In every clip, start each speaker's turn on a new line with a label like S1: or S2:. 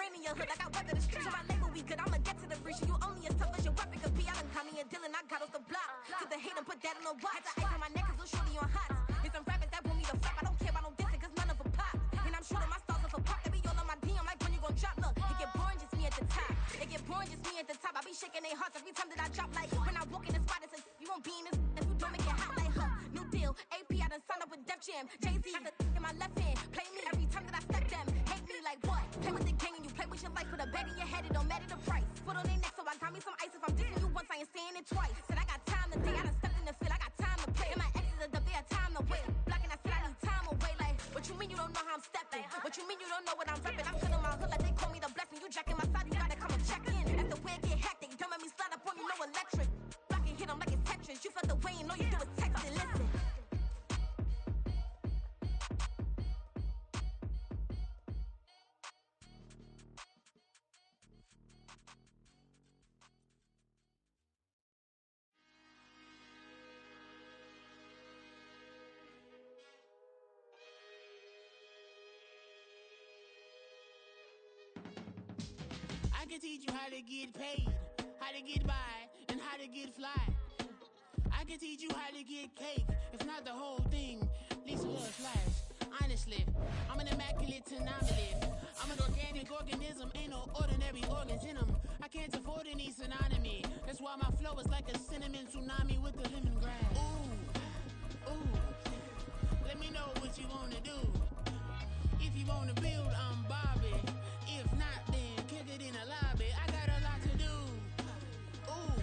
S1: brain in your hood like I weather the streets. On my label, we good. I'ma get to the breach. You only as tough as your weapon could be. I done caught me and Dylan, I got off the block. Took the hate and put that on the watch. The ice on my neck is little shorty on hot. Here's some rappers that want me to flop. I don't care about no dissing, cause none of them pop. And I'm shooting my stars off a pop. They be all on my DM like when you gon' drop. Look, it get boring, just me at the top. It get boring, just me at the top. I be shaking their hearts every time that I drop. Like when I walk in the spot, it says you won't be in this if you don't make it hot. Like new deal. AP, I done signed up with Def Jam. Jay-Z got the in my left hand. Play me every time that I step them. Hate me like what? Play with the gang and you play with your life. Put a bag in your head, it don't matter the price. Put on their neck, so I got me some ice. If I'm dissing you once, I ain't saying it twice. Said I got time today, I done stepped in the field, I got time to play. And my exes are up there, time to wait. Blocking, I said I need time away. Like, what you mean you don't know how I'm stepping? What you mean you don't know what I'm repping? I'm filling my hood like they call me the blessing. You jacking my side, you gotta come and check in. That's the way it get hectic. Don't make me slide up on you, no electric. Blocking, hit them like it's Tetris. You felt the way and all you do is text and listen.
S2: I can teach you how to get paid, how to get by, and how to get fly. I can teach you how to get cake, if not the whole thing, at least a little slice. Honestly, I'm an immaculate anomaly. I'm an organic organism, ain't no ordinary organs in them. I can't afford any synonymy. That's why my flow is like a cinnamon tsunami with the lemongrass. Ooh, ooh, let me know what you wanna do. If you wanna build, I'm Bobby. If not, then kick it in the lobby. I got a lot to do. Ooh,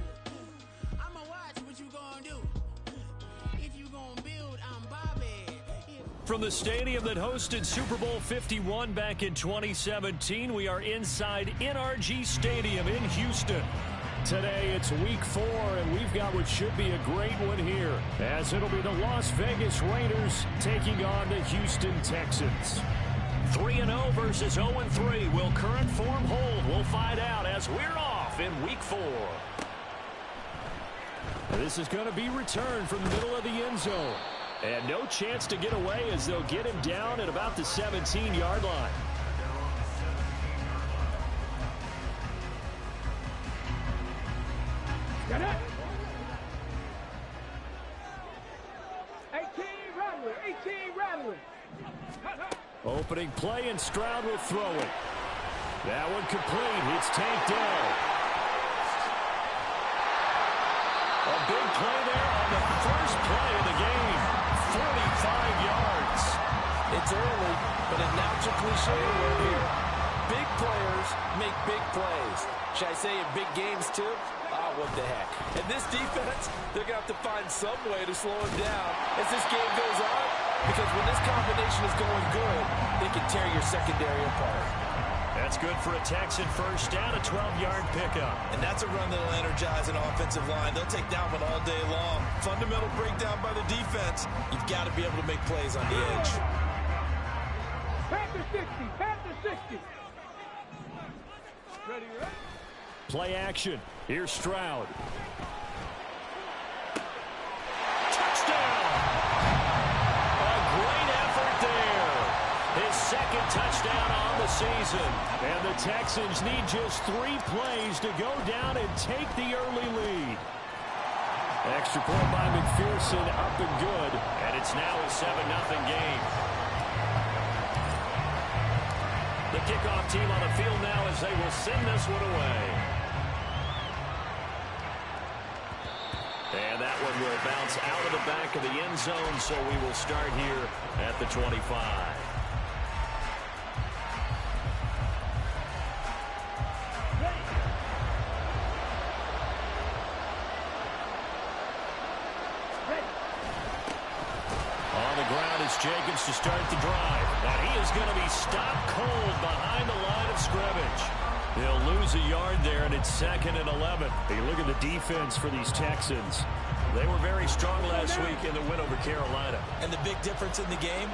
S2: I'ma watch what you gonna do. If you gonna build, I'm Bobby.
S3: From the stadium that hosted Super Bowl 51 back in 2017, we are inside NRG Stadium in Houston. Today it's week 4, and we've got what should be a great one here, as it'll be the Las Vegas Raiders taking on the Houston Texans. 3-0 versus 0-3. Will current form hold? We'll find out as we're off in week 4. This is going to be returned from the middle of the end zone. And no chance to get away as they'll get him down at about the 17-yard line.
S4: Got it. 18 Rattler, 18 Rattler.
S3: Opening play, and Stroud will throw it. That one complete. It's Tank Dell. A big play there on the first play of the game. 45 yards.
S5: It's early, but a natural cliche word here. Big players make big plays. Should I say in big games too? What the heck. And this defense, they're going to have to find some way to slow him down as this game goes on, because when this combination is going good, they can tear your secondary apart.
S3: That's good for a Texan first down, a 12-yard pickup.
S6: And that's a run that'll energize an offensive line. They'll take that one all day long. Fundamental breakdown by the defense. You've got to be able to make plays on the edge.
S4: Panther 60, Panther 60. Ready, right?
S3: Play action. Here's Stroud. Touchdown! A great effort there. His second touchdown on the season. And the Texans need just 3 plays to go down and take the early lead. Extra point by McPherson, up and good. And it's now a 7-0 game. The kickoff team on the field now as they will send this one away. And that one will bounce out of the back of the end zone, so we will start here at the 25. On the ground is Jacobs to start the drive. And he is going to be stopped cold behind the line of scrimmage. They'll lose a yard there, and it's 2nd and 11. Hey, look at the defense for these Texans. They were very strong last week in the win over Carolina.
S6: And the big difference in the game,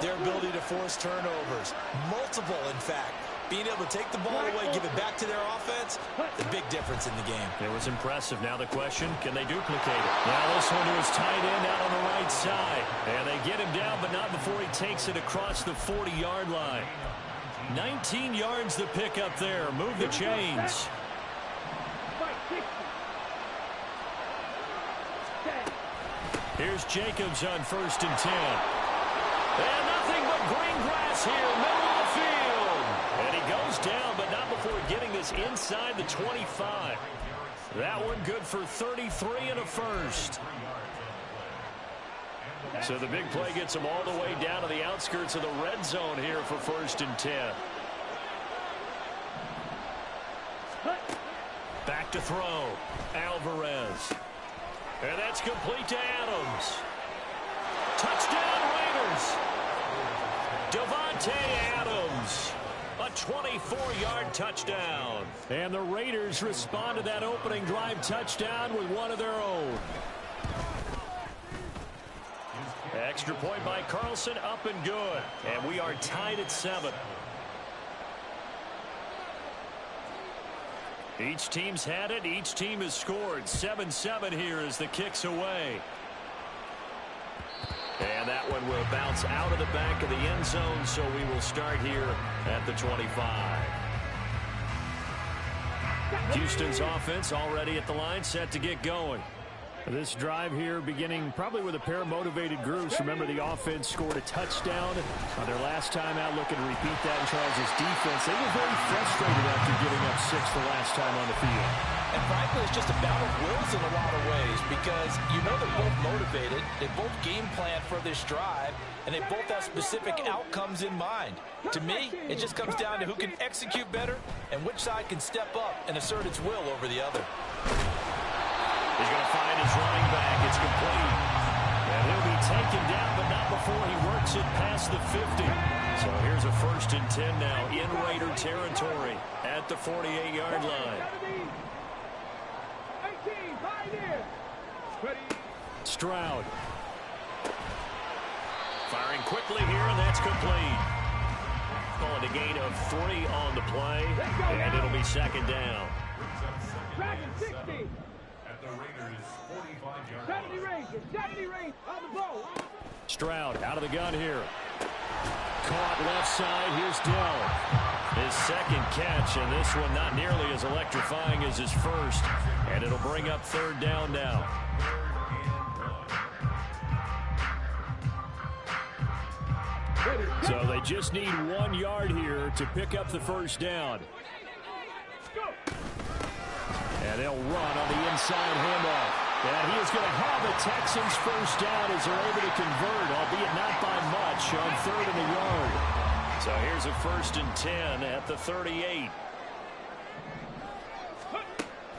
S6: their ability to force turnovers. Multiple, in fact. Being able to take the ball away, give it back to their offense, the big difference in the game.
S3: It was impressive. Now the question, can they duplicate it? Now this one to his tight end out on the right side. And they get him down, but not before he takes it across the 40-yard line. 19 yards to pick up there. Move the chains. Here's Jacobs on 1st and 10. And nothing but green grass here, middle of the field. And he goes down, but not before getting this inside the 25. That one good for 33 and a first. So the big play gets him all the way down to the outskirts of the red zone here for 1st and 10. Back to throw. Alvarez. And that's complete to Adams. Touchdown Raiders. Devontae Adams. A 24-yard touchdown. And the Raiders respond to that opening drive touchdown with one of their own. Extra point by Carlson, up and good. And we are tied at 7. Each team's had it. Each team has scored. 7-7 here as the kick's away. And that one will bounce out of the back of the end zone, so we will start here at the 25. Houston's offense already at the line, set to get going. This drive here beginning probably with a pair of motivated groups. Remember, the offense scored a touchdown on their last time out. Looking to repeat that in Charles' defense. They were very frustrated after giving up 6 the last time on the field.
S5: And frankly, it's just a battle of wills in a lot of ways because you know they're both motivated. They both game plan for this drive, and they both have specific outcomes in mind. To me, it just comes down to who can execute better and which side can step up and assert its will over the other.
S3: He's going to find his running back. It's complete. And he'll be taken down, but not before he works it past the 50. So here's a 1st and 10 now in Raider territory at the 48-yard line. Stroud. Firing quickly here, and that's complete. Calling a gain of 3 on the play, and it'll be 2nd down.
S4: 60. 70 range on the ball.
S3: Stroud out of the gun here. Caught left side. Here's Dell. His 2nd catch, and this one not nearly as electrifying as his first. And it'll bring up 3rd down now. So they just need 1 yard here to pick up the 1st down. And they'll run on the inside handoff. And he is going to have the Texans 1st down as they're able to convert, albeit not by much, on 3rd and a yard. So here's a 1st and 10 at the 38.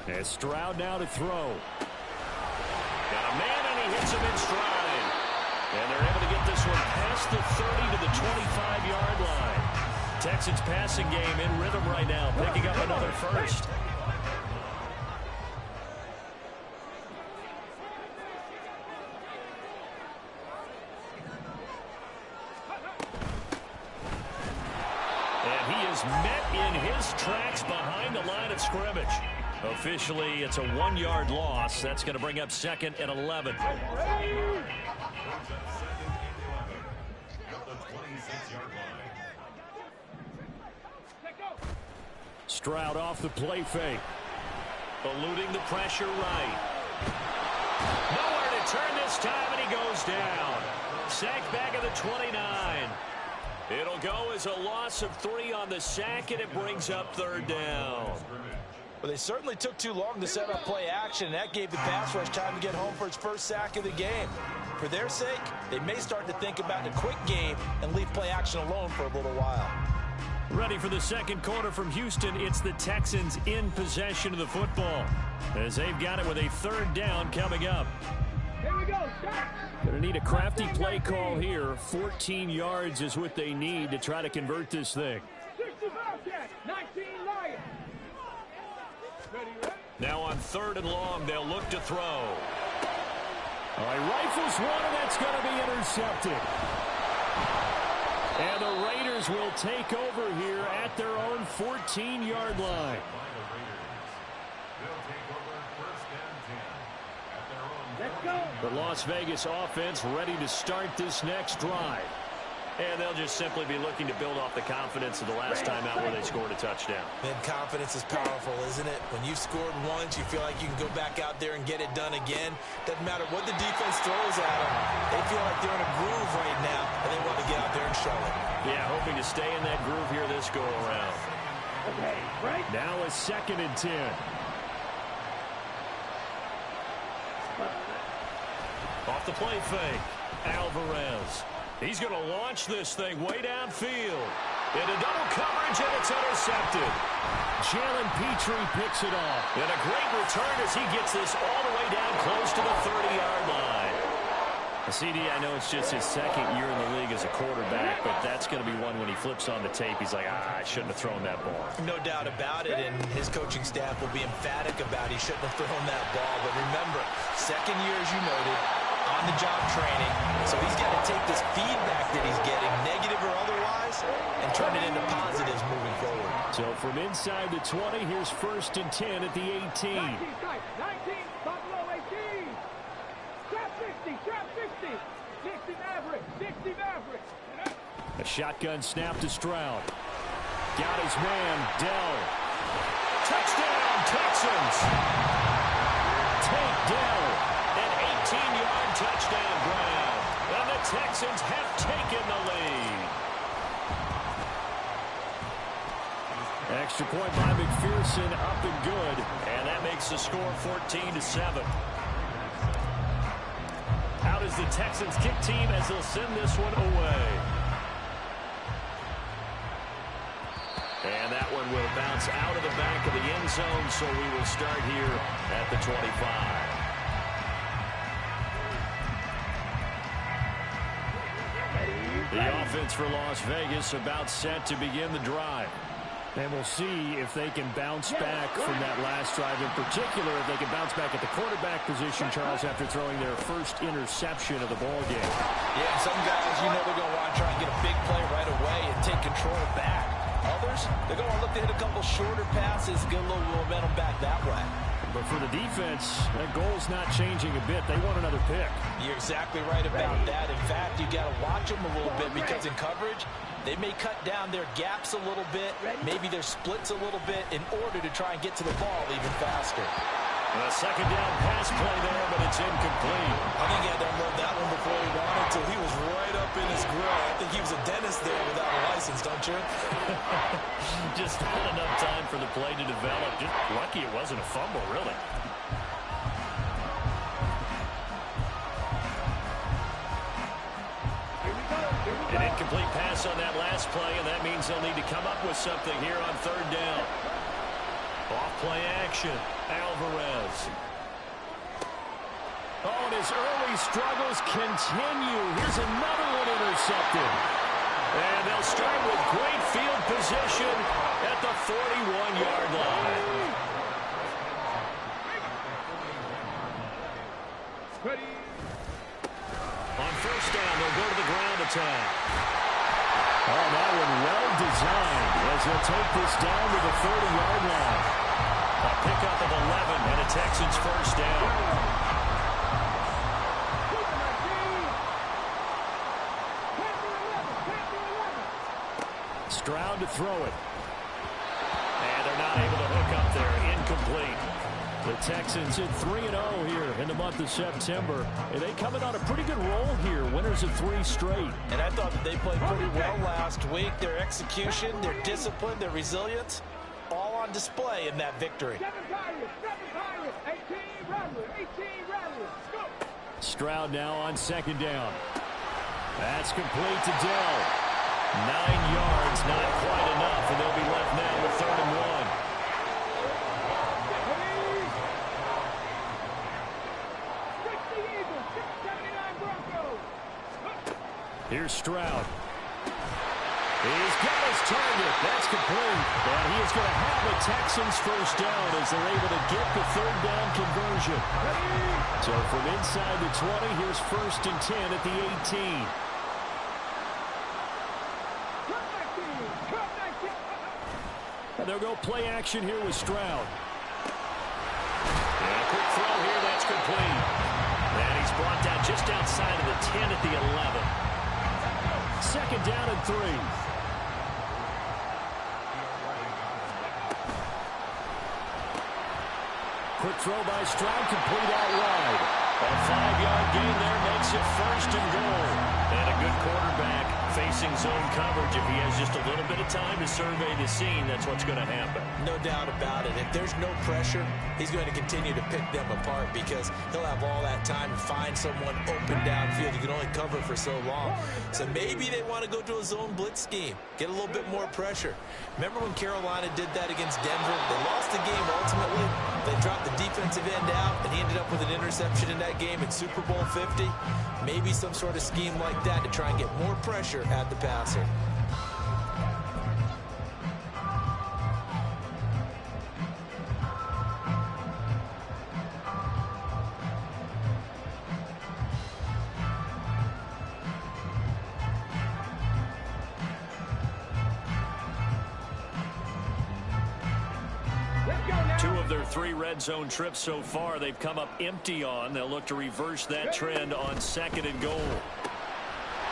S3: And Stroud now to throw. Got a man, and he hits him in stride. And they're able to get this one past the 30 to the 25-yard line. Texans passing game in rhythm right now, picking up another 1st. Met in his tracks behind the line of scrimmage. Officially, it's a 1-yard loss. That's going to bring up 2nd and 11. Stroud off the play fake. Eluding the pressure right. Nowhere to turn this time, and he goes down. Sacked back at the 29. It'll go as a loss of 3 on the sack, and it brings up 3rd down.
S5: Well, they certainly took too long to set up play action, and that gave the pass rush time to get home for its 1st sack of the game. For their sake, they may start to think about a quick game and leave play action alone for a little while.
S3: Ready for the 2nd quarter from Houston. It's the Texans in possession of the football as they've got it with a 3rd down coming up.
S4: Here we go.
S3: Going to need a crafty play call here. 14 yards is what they need to try to convert this thing.
S4: 60 Bobcats, 19 Lions.
S3: Now on 3rd and long, they'll look to throw. All right, rifles one, and that's going to be intercepted. And the Raiders will take over here at their own 14-yard line.
S4: Let's go.
S3: The Las Vegas offense ready to start this next drive. And they'll just simply be looking to build off the confidence of the last time out where they scored a touchdown.
S6: And confidence is powerful, isn't it? When you've scored once, you feel like you can go back out there and get it done again. Doesn't matter what the defense throws at them. They feel like they're in a groove right now, and they want to get out there and show it.
S3: Yeah, hoping to stay in that groove here this go-around.
S4: Okay, right.
S3: Now a 2nd and 10. Off the play fake, Alvarez. He's going to launch this thing way downfield. Into double coverage, and it's intercepted. Jalen Petrie picks it off. And a great return as he gets this all the way down close to the 30-yard line. CD, I know it's just his 2nd year in the league as a quarterback, but that's going to be one when he flips on the tape. He's like, I shouldn't have thrown that ball.
S6: No doubt about it, and his coaching staff will be emphatic about he shouldn't have thrown that ball. But remember, 2nd year, as you noted, on-the-job training, so he's got to take this feedback that he's getting, negative or otherwise, and turn it into positives moving forward.
S3: So from inside the 20, here's 1st and 10 at the 18.
S4: 19, Buffalo 18. Trap 60, trap 60. 60 Maverick, 60 Maverick.
S3: A shotgun snap to Stroud. Got his man, Dell. Touchdown, Texans. Take Dell. An 18-yard touchdown grab. And the Texans have taken the lead. Extra point by McPherson, up and good. And that makes the score 14-7. Out is the Texans kick team as they'll send this one away. And that one will bounce out of the back of the end zone, so we will start here at the 25. The offense for Las Vegas about set to begin the drive. And we'll see if they can bounce back from that last drive, in particular, if they can bounce back at the quarterback position, Charles, after throwing their first interception of the ball game.
S6: Yeah, some guys, you know, they're going to want to try and get a big play right away and take control back. Others, they're going to look to hit a couple shorter passes, get a little momentum back that way.
S3: But for the defense, that goal's not changing a bit. They want another pick.
S6: You're exactly right about that. In fact, you got to watch them a little bit because in coverage, they may cut down their gaps a little bit, maybe their splits a little bit in order to try and get to the ball even faster.
S3: A 2nd down pass play there, but it's incomplete.
S6: I think he had to unload that one before he wanted to. He was right up in his grill. I think he was a dentist there without a license, don't you?
S3: Just not enough time for the play to develop. Just lucky it wasn't a fumble, really. An incomplete pass on that last play, and that means they'll need to come up with something here on 3rd down. Off-play action, Alvarez. Oh, and his early struggles continue. Here's another one intercepted. And they'll start with great field position at the 41-yard line.
S4: Ready.
S3: On 1st down, they'll go to the ground attack. Oh, that one well designed as they'll take this down to the 30-yard line. A pickup of 11 and a Texans 1st down. Stroud to throw it. And they're not able to hook up there. Incomplete. The Texans in 3-0 here in the month of September. And they coming on a pretty good roll here. Winners of 3 straight.
S6: And I thought that they played pretty well last week. Their execution, their discipline, their resilience, all on display in that victory.
S4: 7 Pirates, 18 Rattlers, go!
S3: Stroud now on 2nd down. That's complete to Dell. 9 yards, not quite enough, and they'll be left now with 3rd and 1. Here's Stroud. He's got his target. That's complete. And he is going to have a Texans 1st down as they're able to get the 3rd down conversion. So from inside the 20, here's 1st and 10 at the 18. And they'll go play action here with Stroud. And a quick throw here. That's complete. And he's brought down just outside of the 10 at the 11. Second down and 3. Quick throw by Stroud, complete out wide. A 5-yard gain there makes it first and goal. And a good quarterback facing zone coverage. If he has just a little bit of time to survey the scene, that's what's going to happen.
S6: No doubt about it. If there's no pressure, he's going to continue to pick them apart because he'll have all that time to find someone open downfield. You can only cover for so long. So maybe they want to go to a zone blitz scheme, get a little bit more pressure. Remember when Carolina did that against Denver? They lost the game ultimately. They dropped the defensive end out, and he ended up with an interception in that game in Super Bowl 50. Maybe some sort of scheme like that to try and get more pressure at the passer.
S3: Two of their 3 red zone trips so far, they've come up empty on. They'll look to reverse that trend on second and goal.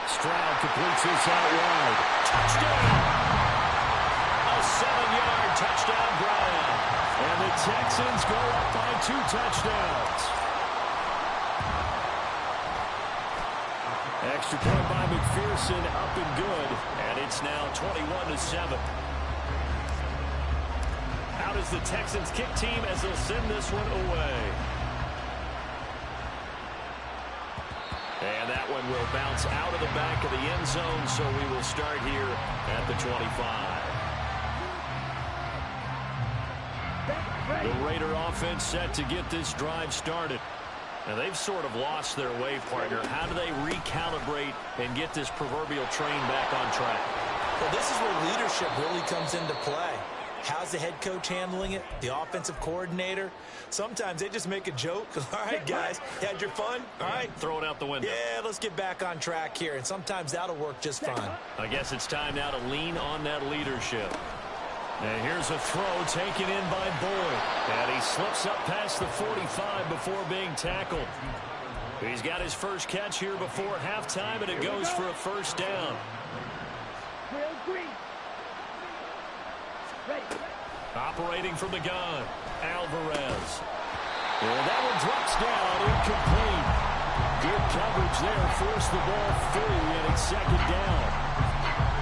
S3: Stroud completes this out wide. Touchdown! A 7-yard touchdown grab. And the Texans go up by 2 touchdowns. Extra point by McPherson, up and good. And it's now 21-7. Out is the Texans kick team as they'll send this one away. And that one will bounce out of the back of the end zone, so we will start here at the 25. The Raider offense set to get this drive started. Now, they've sort of lost their way, partner. How do they recalibrate and get this proverbial train back on track?
S6: Well, this is where leadership really comes into play. How's the head coach handling it? The offensive coordinator? Sometimes they just make a joke. All right, guys, had your fun? All right.
S3: Throw it out the window.
S6: Yeah, let's get back on track here. And sometimes that'll work just fine.
S3: I guess it's time now to lean on that leadership. And here's a throw taken in by Boyd. And he slips up past the 45 before being tackled. He's got his first catch here before halftime, and it goes for a first down. Operating from the gun, Alvarez. And that one drops down, incomplete. Good coverage there, forced the ball free, and it's second down.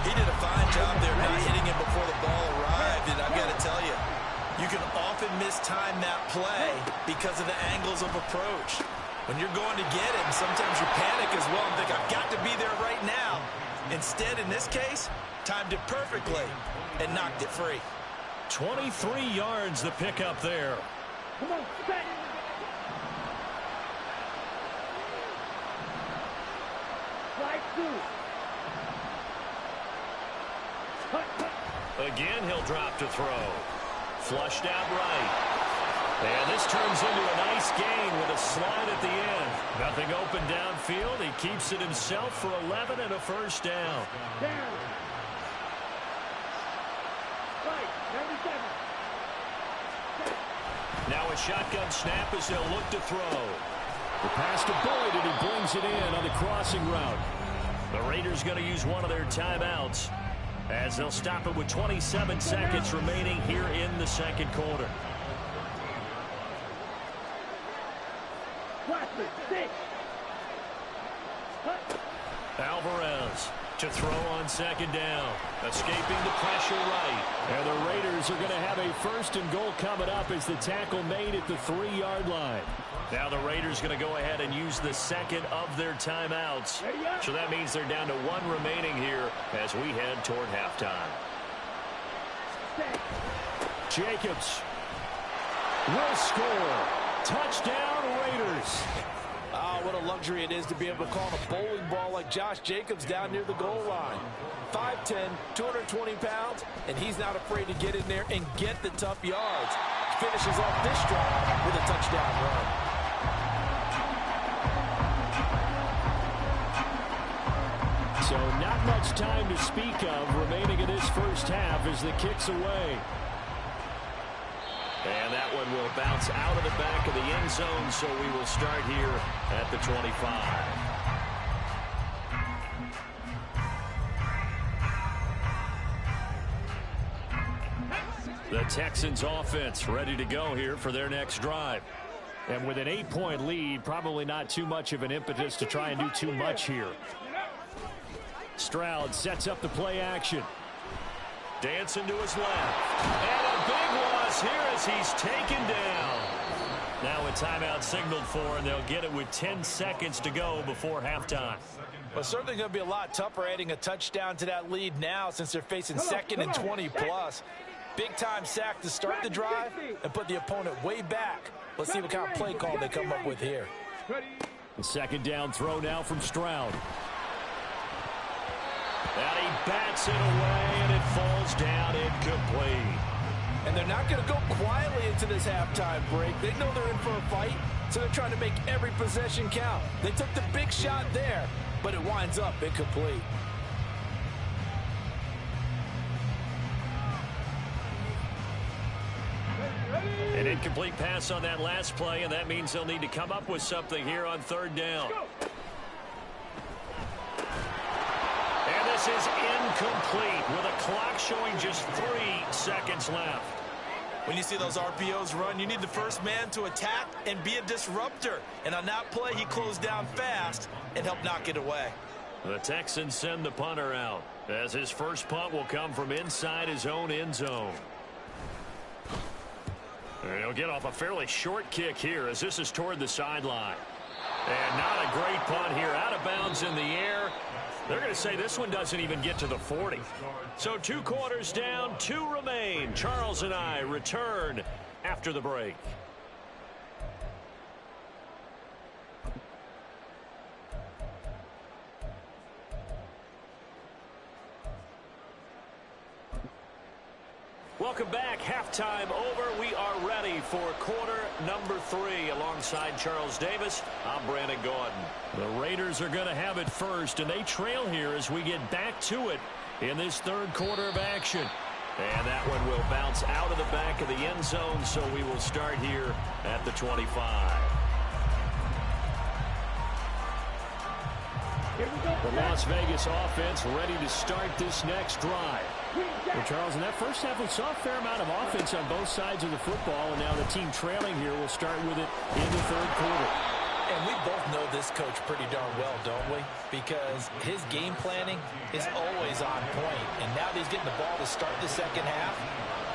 S6: He did a fine job there not hitting him before the ball arrived, and I've got to tell you, you can often mistime that play because of the angles of approach. When you're going to get him, sometimes you panic as well and think, I've got to be there right now. Instead, in this case, timed it perfectly and knocked it free.
S3: 23 yards the pickup there.
S4: Come on, set. Slide 2.
S3: Again, he'll drop to throw. Flushed out right. And this turns into a nice gain with a slide at the end. Nothing open downfield. He keeps it himself for 11 and a first down.
S4: Down. Right, 97.
S3: Now a shotgun snap as they'll look to throw. The pass to Boyd, and he brings it in on the crossing route. The Raiders going to use one of their timeouts as they'll stop it with 27 seconds remaining here in the second quarter. Alvarez to throw on second down. Escaping the pressure right. And the Raiders are going to have a first and goal coming up as the tackle made at the 3-yard line. Now the Raiders going to go ahead and use the second of their timeouts. So that means they're down to 1 remaining here as we head toward halftime. Jacobs will score. Touchdown, Raiders.
S5: Oh, what a luxury it is to be able to call a bowling ball like Josh Jacobs down near the goal line. 5'10", 220 pounds, and he's not afraid to get in there and get the tough yards. Finishes off this drive with a touchdown run.
S3: So not much time to speak of remaining in this first half as the kick's away. And that one will bounce out of the back of the end zone, so we will start here at the 25. The Texans offense ready to go here for their next drive. And with an 8-point lead, probably not too much of an impetus to try and do too much here. Stroud sets up the play action. Dancing to his left. And a big loss here as he's taken down. Now a timeout signaled for, and they'll get it with 10 seconds to go before halftime.
S5: Well, certainly going to be a lot tougher adding a touchdown to that lead now since they're facing second and 20+. Big-time sack to start the drive and put the opponent way back. Let's see what kind of play call they come up with here.
S3: The second down throw now from Stroud. And he bats it away, and it falls down incomplete.
S5: And they're not going to go quietly into this halftime break. They know they're in for a fight, so they're trying to make every possession count. They took the big shot there, but it winds up incomplete.
S3: An incomplete pass on that last play, and that means they'll need to come up with something here on third down. And this is incomplete with a clock showing just 3 seconds left.
S6: When you see those RPOs run, you need the first man to attack and be a disruptor. And on that play, he closed down fast and helped knock it away.
S3: The Texans send the punter out as his first punt will come from inside his own end zone. He'll get off a fairly short kick here as this is toward the sideline. And not a great punt here. Out of bounds in the air. They're going to say this one doesn't even get to the 40. So 2 quarters down, 2 remain. Charles and I return after the break. Welcome back. Halftime over. We are ready for quarter number 3. Alongside Charles Davis, I'm Brandon Gordon. The Raiders are going to have it first, and they trail here as we get back to it in this third quarter of action. And that one will bounce out of the back of the end zone, so we will start here at the 25. The Las Vegas offense ready to start this next drive. Well, Charles, in that first half, we saw a fair amount of offense on both sides of the football, and now the team trailing here will start with it in the third quarter.
S5: And we both know this coach pretty darn well, don't we? Because his game planning is always on point. And now that he's getting the ball to start the second half,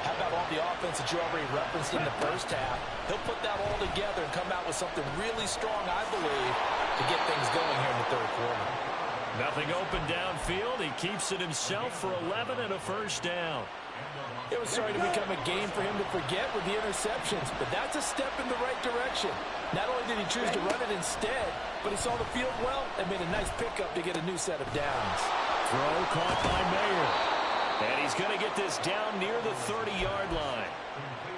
S5: how about all the offense that you already referenced in the first half? He'll put that all together and come out with something really strong, I believe, to get things going here in the third quarter.
S3: Nothing open downfield. He keeps it himself for 11 and a first down.
S5: It was starting to become a game for him to forget with the interceptions, but that's a step in the right direction. Not only did he choose to run it instead, but he saw the field well and made a nice pickup to get a new set of downs.
S3: Throw caught by Mayer. And he's going to get this down near the 30-yard line.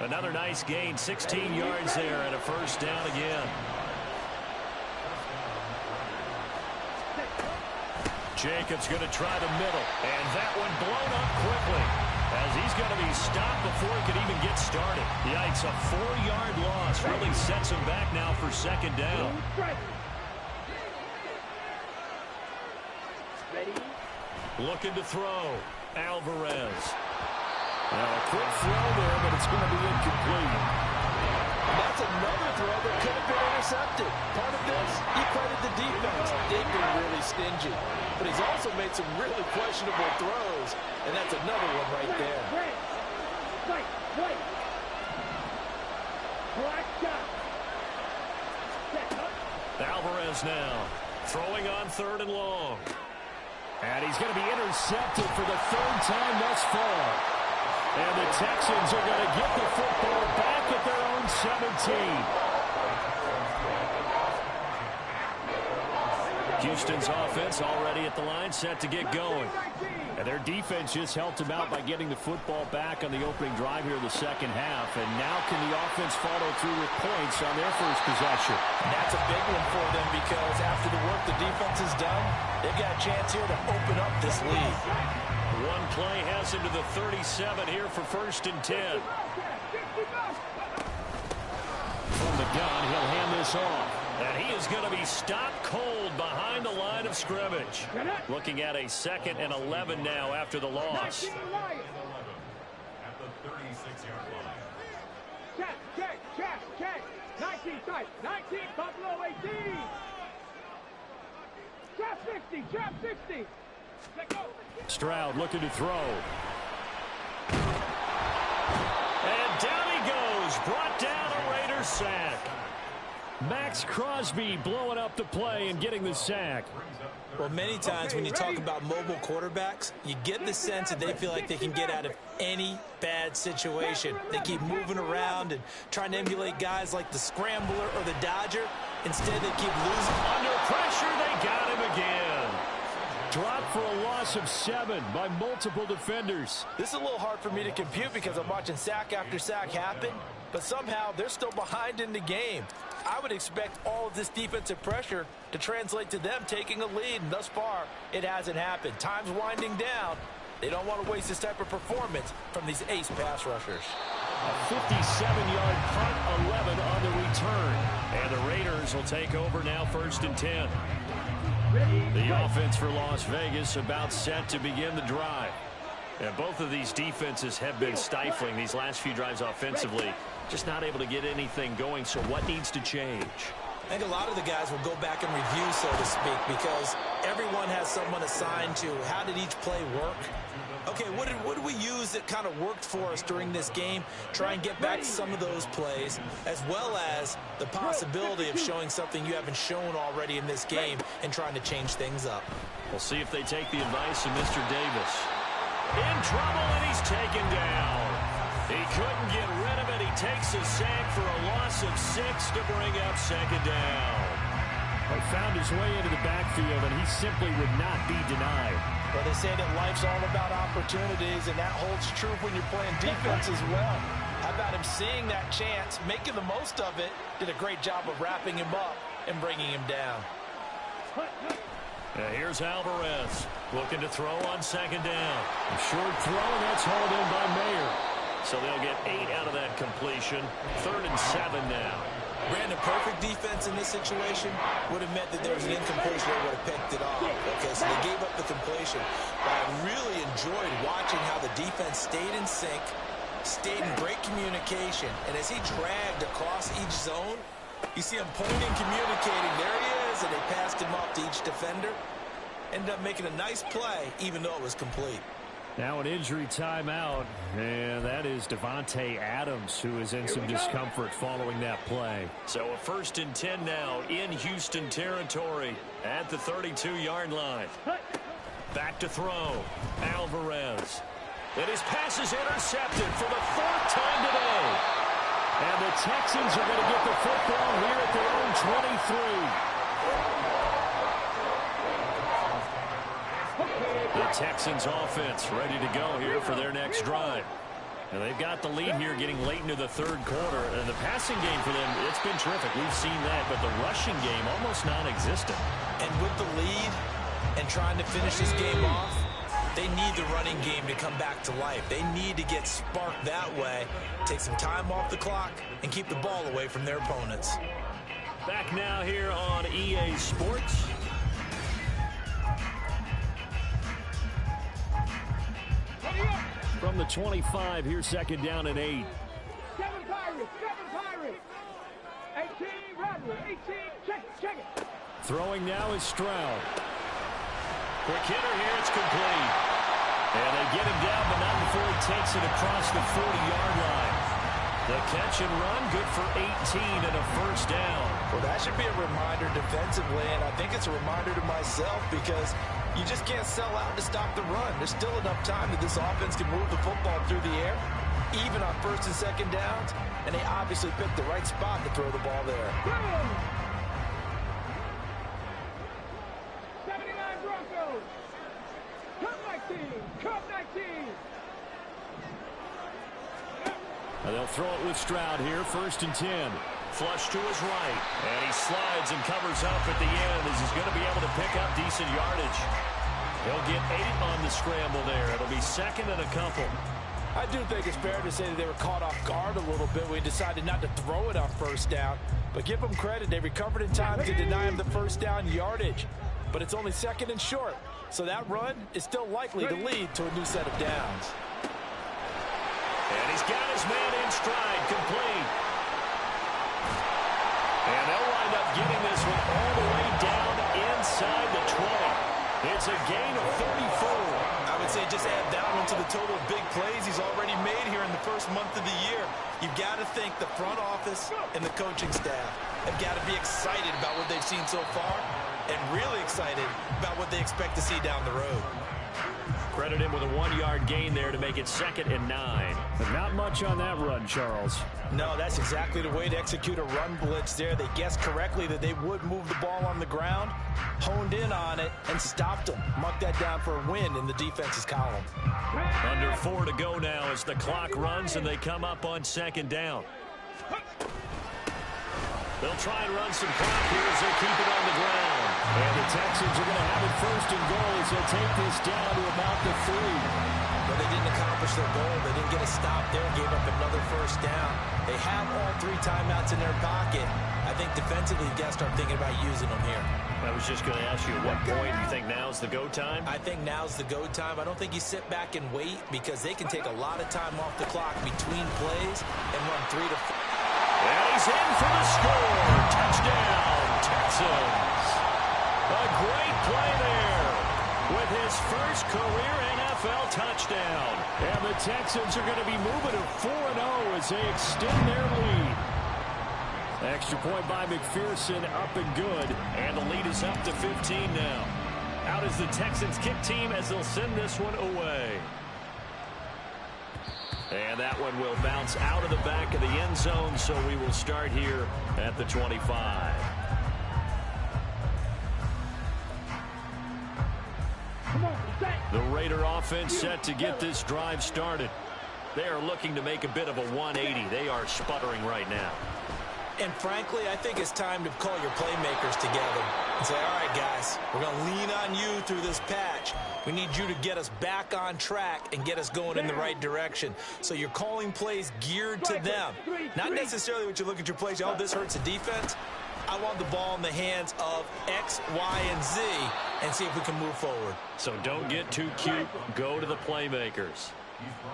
S3: Another nice gain, 16 yards there, and a first down again. Jacobs going to try the middle, and that one blown up quickly as he's going to be stopped before he could even get started. Yikes, a 4-yard loss really sets him back now for second down. Looking to throw, Alvarez. Now a quick throw there, but it's going to be incomplete.
S5: That's another throw that could have been intercepted. Part of this, you credit the defense. They've been really stingy. But he's also made some really questionable throws, and that's another one right there.
S3: Alvarez now throwing on third and long. And he's going to be intercepted for the third time thus far. And the Texans are going to get the football back at their own 17. Houston's offense already at the line, set to get going. And their defense just helped them out by getting the football back on the opening drive here in the second half. And now can the offense follow through with points on their first possession?
S5: And that's a big one for them because after the work the defense has done, they've got a chance here to open up this lead.
S3: One play has him to the 37 here for first and 10. From the gun, he'll hand this off. And he is going to be stopped cold behind the line of scrimmage. Looking at a 2nd and 11 now after the loss.
S4: Check. 19 tight. 19, Buffalo 18. Trap 60. Let go.
S3: Stroud looking to throw. And down he goes. Brought down a Raiders sack. Max Crosby blowing up the play and getting the sack.
S6: Well, many times when you talk about mobile quarterbacks, you get the sense that they feel like they can get out of any bad situation. They keep moving around and trying to emulate guys like the Scrambler or the Dodger. Instead, they keep losing.
S3: Under pressure, they got him again. Dropped for a loss of 7 by multiple defenders.
S5: This is a little hard for me to compute because I'm watching sack after sack happen, but somehow they're still behind in the game. I would expect all of this defensive pressure to translate to them taking a lead, and thus far, it hasn't happened. Time's winding down. They don't want to waste this type of performance from these ace pass rushers.
S3: A 57-yard punt, 11 on the return. And the Raiders will take over now, 1st and 10. The offense for Las Vegas about set to begin the drive. And both of these defenses have been stifling these last few drives offensively. Just not able to get anything going, so what needs to change?
S6: I think a lot of the guys will go back and review, so to speak, because everyone has someone assigned to how did each play work. Okay, what did we use that kind of worked for us during this game? Try and get back to some of those plays, as well as the possibility of showing something you haven't shown already in this game and trying to change things up.
S3: We'll see if they take the advice of Mr. Davis. In trouble, and he's taken down. He couldn't get rid of it. He takes a sack for a loss of 6 to bring up 2nd down. He found his way into the backfield, and he simply would not be denied.
S5: Well, they say that life's all about opportunities, and that holds true when you're playing defense as well. How about him seeing that chance, making the most of it, did a great job of wrapping him up and bringing him down.
S3: Now here's Alvarez looking to throw on 2nd down. A short throw, and that's hauled in by Mayer. So they'll get 8 out of that completion. 3rd and 7 now.
S6: Brandon, perfect defense in this situation would have meant that there was an incompletion. They would have picked it off. Okay, so they gave up the completion. But I really enjoyed watching how the defense stayed in sync, stayed in great communication, and as he dragged across each zone, you see him pointing, communicating. There he is, and they passed him off to each defender. Ended up making a nice play, even though it was complete.
S3: Now an injury timeout, and that is Devontae Adams, who is in some discomfort following that play. So a 1st and 10 now in Houston territory at the 32-yard line. Back to throw, Alvarez. And his pass is intercepted for the 4th time today. And the Texans are going to get the football here at their own 23. The Texans offense ready to go here for their next drive. And they've got the lead here getting late into the 3rd quarter. And the passing game for them, it's been terrific. We've seen that, but the rushing game almost non-existent.
S6: And with the lead and trying to finish this game off, they need the running game to come back to life. They need to get sparked that way, take some time off the clock, and keep the ball away from their opponents.
S3: Back now here on EA Sports. From the 25, here's 2nd down and 8.
S4: 7 Pirates. 18, Rattler. 18, check it.
S3: Throwing now is Stroud. Quick hitter here, it's complete. And they get him down, but not before he takes it across the 40-yard line. The catch and run, good for 18 and a 1st down.
S5: Well, that should be a reminder defensively, and I think it's a reminder to myself because you just can't sell out to stop the run. There's still enough time that this offense can move the football through the air, even on 1st and 2nd downs, and they obviously picked the right spot to throw the ball there.
S4: 79 Broncos. Cup 19.
S3: And they'll throw it with Stroud here, 1st and 10. Flush to his right, and he slides and covers up at the end as he's going to be able to pick up decent yardage. He'll get 8 on the scramble there. It'll be 2nd and a couple.
S5: I do think it's fair to say that they were caught off guard a little bit when he decided not to throw it on 1st down. But give them credit. They recovered in time to deny him the 1st down yardage. But it's only 2nd and short. So that run is still likely to lead to a new set of downs.
S3: And he's got his man in stride, complete. And they'll wind up getting this one all the way down inside the 20. It's a gain of 34.
S6: I would say just add that one to the total of big plays he's already made here in the first month of the year. You've got to think the front office and the coaching staff have got to be excited about what they've seen so far and really excited about what they expect to see down the road.
S3: Credit him with a 1-yard gain there to make it 2nd and 9.
S7: But not much on that run, Charles.
S6: No, that's exactly the way to execute a run blitz there. They guessed correctly that they would move the ball on the ground, honed in on it, and stopped them. Marked that down for a win in the defense's column.
S3: Under 4 to go now as the clock runs and they come up on 2nd down. They'll try and run some clock here as they keep it on the ground.
S7: And the Texans are going to have it 1st and goal as they'll take this down to about the 3.
S6: But they didn't accomplish their goal. They didn't get a stop there, gave up another 1st down. They have all 3 timeouts in their pocket. I think defensively, you got to start thinking about using them here.
S3: I was just going to ask you, at what point do you think now's the go time?
S6: I think now's the go time. I don't think you sit back and wait because they can take a lot of time off the clock between plays and run 3 to 4.
S3: And he's in for the score. Touchdown, Texans. A great play there with his first career NFL touchdown.
S7: And the Texans are going to be moving to 4-0 as they extend their lead. Extra point by McPherson, up and good.
S3: And the lead is up to 15 now. Out is the Texans kick team as they'll send this one away. And that one will bounce out of the back of the end zone, so we will start here at the 25. The Raider offense set to get this drive started. They are looking to make a bit of a 180. They are sputtering right now.
S6: And frankly, I think it's time to call your playmakers together and say, all right, guys, we're going to lean on you through this patch. We need you to get us back on track and get us going in the right direction. So you're calling plays geared to them. Not necessarily what you look at your plays, oh, this hurts the defense. I want the ball in the hands of X, Y, and Z and see if we can move forward.
S3: So don't get too cute. Go to the playmakers.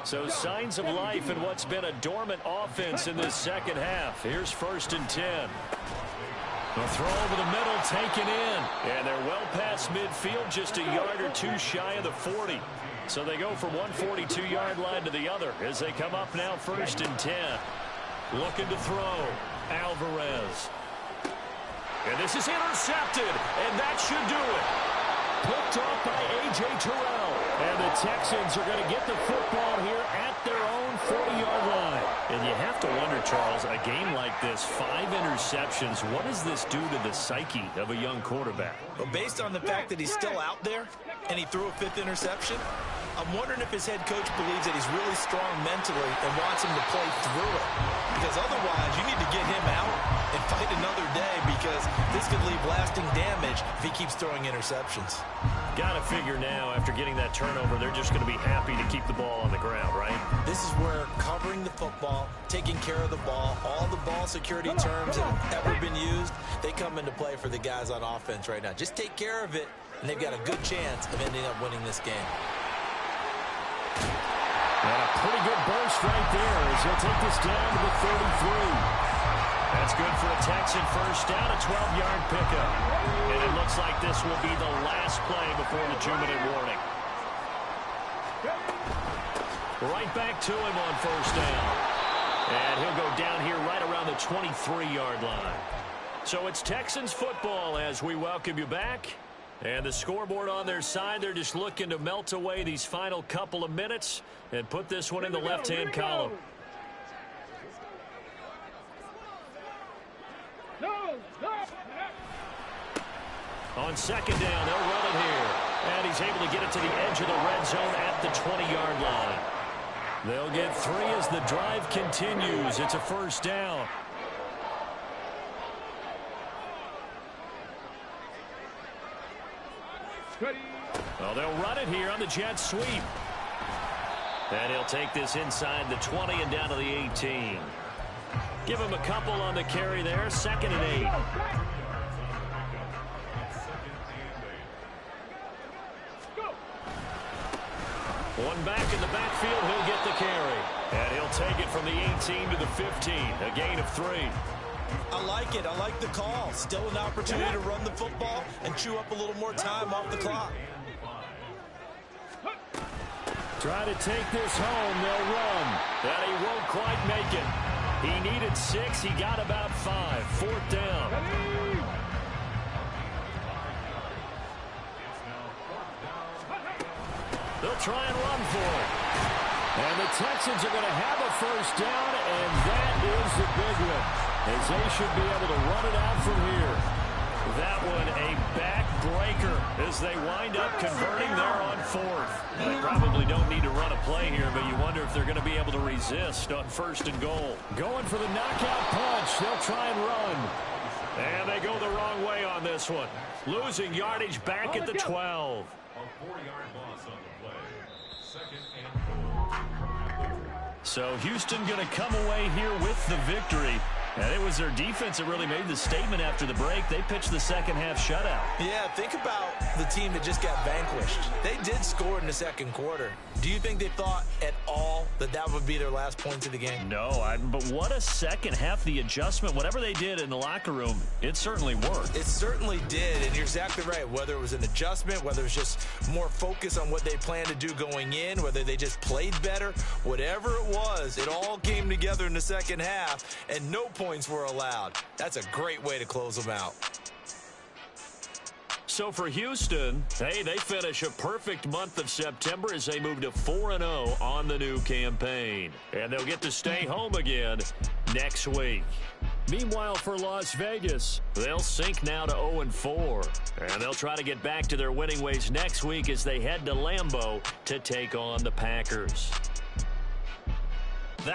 S3: So signs of life in what's been a dormant offense in this second half. Here's 1st and 10. The throw over the middle, taken in. And they're well past midfield, just a yard or 2 shy of the 40. So they go from one 42-yard line to the other as they come up now 1st and 10. Looking to throw. Alvarez. And this is intercepted, and that should do it. Picked off by A.J. Terrell.
S7: And the Texans are going to get the football here at their own 40-yard line.
S3: And you have to wonder, Charles, a game like this, 5 interceptions, what does this do to the psyche of a young quarterback?
S6: Well, based on the fact that he's still out there and he threw a 5th interception, I'm wondering if his head coach believes that he's really strong mentally and wants him to play through it. Because otherwise, you need to get him out and fight another day because this could leave lasting damage if he keeps throwing interceptions.
S3: Got to figure now, after getting that turnover, they're just going to be happy to keep the ball on the ground, right?
S6: This is where covering the football, taking care of the ball, all the ball security terms that have ever been used, they come into play for the guys on offense right now. Just take care of it, and they've got a good chance of ending up winning this game.
S7: And a pretty good burst right there as he'll take this down to the 33.
S3: That's good for a Texan 1st down, a 12-yard pickup. And it looks like this will be the last play before the 2-minute warning. Right back to him on 1st down. And he'll go down here right around the 23-yard line. So it's Texans football as we welcome you back. And the scoreboard on their side, they're just looking to melt away these final couple of minutes and put this one in the left-hand column. On 2nd down, they'll run it here. And he's able to get it to the edge of the red zone at the 20-yard line. They'll get 3 as the drive continues. It's a 1st down. Well, they'll run it here on the jet sweep. And he'll take this inside the 20 and down to the 18. Give him a couple on the carry there. 2nd and 8. One back in the backfield, he'll get the carry. And he'll take it from the 18 to the 15, a gain of 3.
S6: I like it. I like the call. Still an opportunity to run the football and chew up a little more time off the clock.
S3: Try to take this home. They'll run. And he won't quite make it. He needed 6. He got about 5. 4th down. They'll try and run for it. And the Texans are going to have a 1st down, and that is the big one, as they should be able to run it out from here. That one a backbreaker as they wind up converting there on 4th. They probably don't need to run a play here, but you wonder if they're going to be able to resist on 1st and goal. Going for the knockout punch. They'll try and run. And they go the wrong way on this one. Losing yardage back at the 12.
S8: A 4-yard loss on the play. 2nd and goal.
S3: So Houston going to come away here with the victory. And it was their defense that really made the statement after the break. They pitched the second-half shutout.
S6: Yeah, think about the team that just got vanquished. They did score in the 2nd quarter. Do you think they thought at all that that would be their last points of the game?
S3: No, but what a second half. The adjustment, whatever they did in the locker room, it certainly worked.
S6: It certainly did, and you're exactly right. Whether it was an adjustment, whether it was just more focus on what they planned to do going in, whether they just played better, whatever it was, it all came together in the 2nd half, and no points were allowed. That's a great way to close them out.
S3: So for Houston, hey, they finish a perfect month of September as they move to 4-0 on the new campaign. And they'll get to stay home again next week. Meanwhile, for Las Vegas, they'll sink now to 0-4. And they'll try to get back to their winning ways next week as they head to Lambeau to take on the Packers.